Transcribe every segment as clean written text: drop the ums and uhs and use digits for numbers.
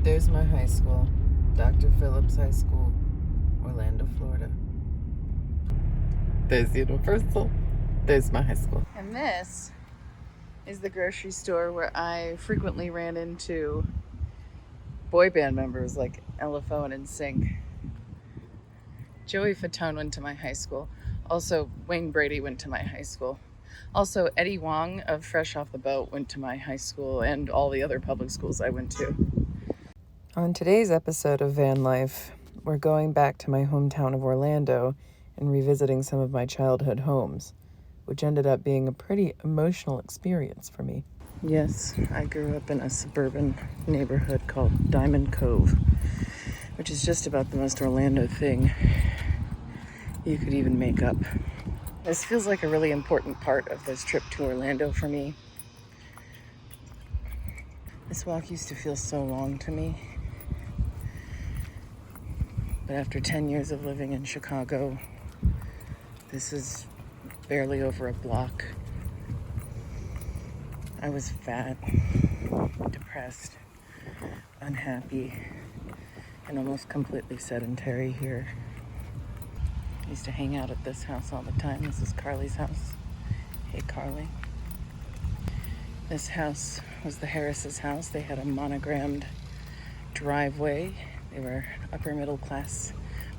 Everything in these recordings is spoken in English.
There's my high school, Dr. Phillips High School, Orlando, Florida. There's Universal. There's my high school. And this is the grocery store where I frequently ran into boy band members like LFO and NSYNC. Joey Fatone went to my high school. Also, Wayne Brady went to my high school. Also, Eddie Wong of Fresh Off the Boat went to my high school and all the other public schools I went to. On today's episode of Van Life, we're going back to my hometown of Orlando and revisiting some of my childhood homes, which ended up being a pretty emotional experience for me. Yes, I grew up in a suburban neighborhood called Diamond Cove, which is just about the most Orlando thing you could even make up. This feels like a really important part of this trip to Orlando for me. This walk used to feel so long to me. But after 10 years of living in Chicago, this is barely over a block. I was fat, depressed, unhappy, and almost completely sedentary here. I used to hang out at this house all the time. This is Carly's house. Hey, Carly. This house was the Harris's house. They had a monogrammed driveway. They were upper middle class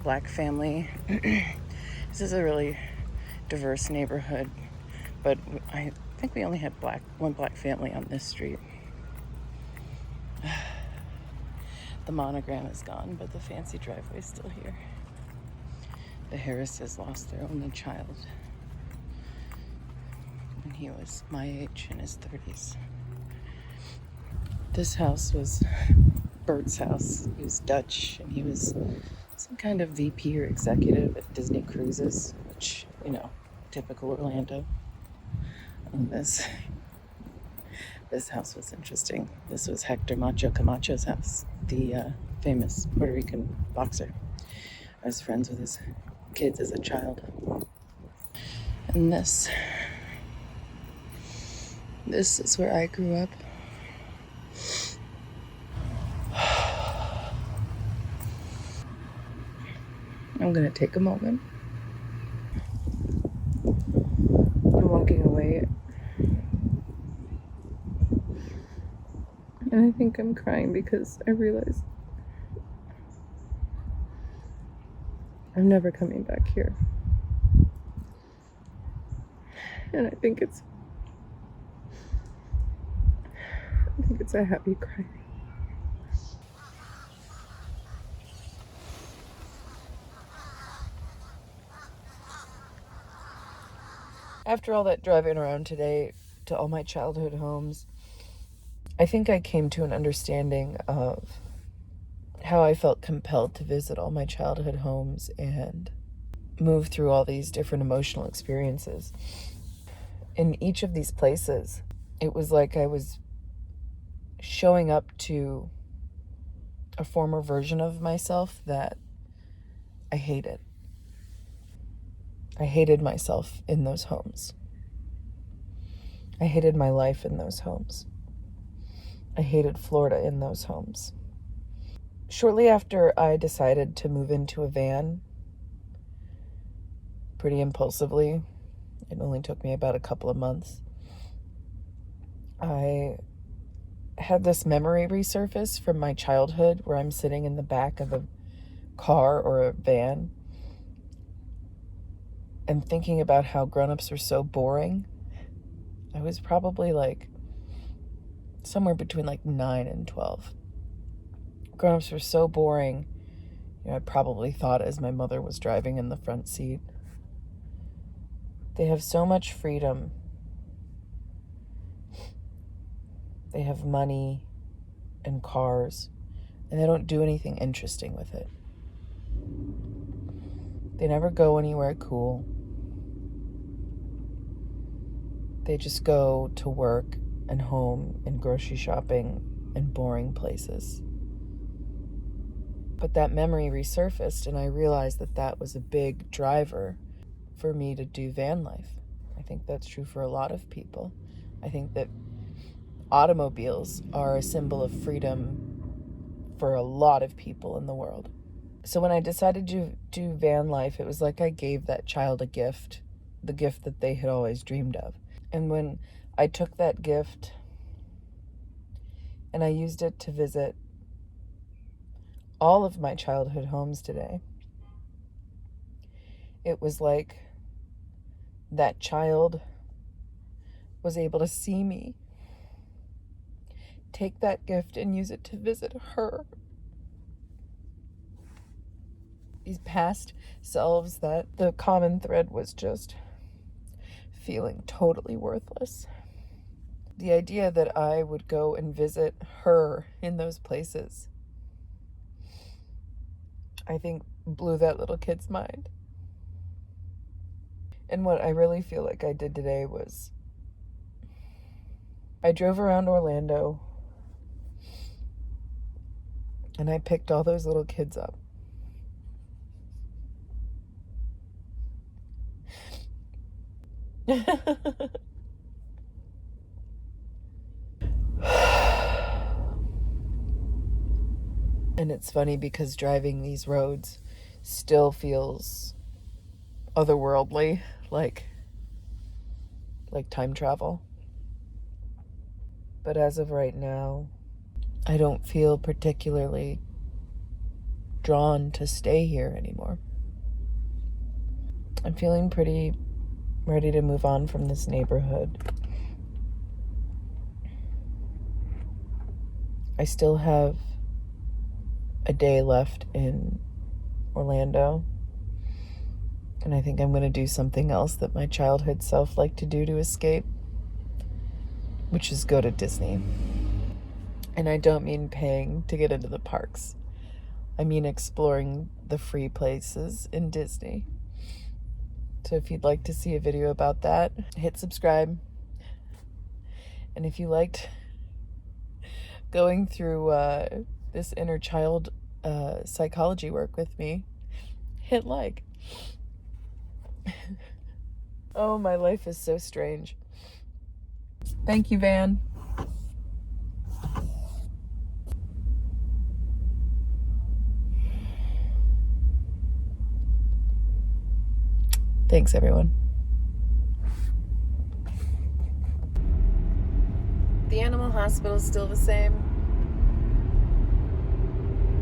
black family. This is a really diverse neighborhood, but I think we only had one black family on this street. The monogram is gone, but the fancy driveway is still here. The Harrises lost their only child when he was my age, in his 30s. This house was Bert's house. He was Dutch, and he was some kind of VP or executive at Disney Cruises, which, typical Orlando. And this house was interesting. This was Hector Macho Camacho's house, the famous Puerto Rican boxer. I was friends with his kids as a child. And this is where I grew up. I'm gonna take a moment. I'm walking away, and I think I'm crying because I realize I'm never coming back here. And I think it's a happy cry. After all that driving around today to all my childhood homes, I think I came to an understanding of how I felt compelled to visit all my childhood homes and move through all these different emotional experiences. In each of these places, it was like I was showing up to a former version of myself that I hated. I hated myself in those homes. I hated my life in those homes. I hated Florida in those homes. Shortly after I decided to move into a van, pretty impulsively, it only took me about a couple of months, I had this memory resurface from my childhood where I'm sitting in the back of a car or a van and thinking about how grown-ups are so boring. I was probably somewhere between 9 and 12. Grown-ups were so boring. I probably thought as my mother was driving in the front seat. They have so much freedom. They have money and cars, and they don't do anything interesting with it. They never go anywhere cool. They just go to work and home and grocery shopping and boring places. But that memory resurfaced, and I realized that was a big driver for me to do van life. I think that's true for a lot of people. I think that automobiles are a symbol of freedom for a lot of people in the world. So when I decided to do van life, it was like I gave that child a gift, the gift that they had always dreamed of. And when I took that gift and I used it to visit all of my childhood homes today, it was like that child was able to see me, take that gift and use it to visit her. These past selves, that the common thread was just feeling totally worthless. The idea that I would go and visit her in those places, I think, blew that little kid's mind. And what I really feel like I did today was I drove around Orlando and I picked all those little kids up. And it's funny because driving these roads still feels otherworldly, like time travel. But as of right now, I don't feel particularly drawn to stay here anymore. I'm feeling pretty ready to move on from this neighborhood. I still have a day left in Orlando, and I think I'm going to do something else that my childhood self liked to do to escape, which is go to Disney. And I don't mean paying to get into the parks. I mean exploring the free places in Disney. So if you'd like to see a video about that, hit subscribe. And if you liked going through this inner child psychology work with me, hit like. Oh, my life is so strange. Thank you, Van. Thanks, everyone. The animal hospital is still the same.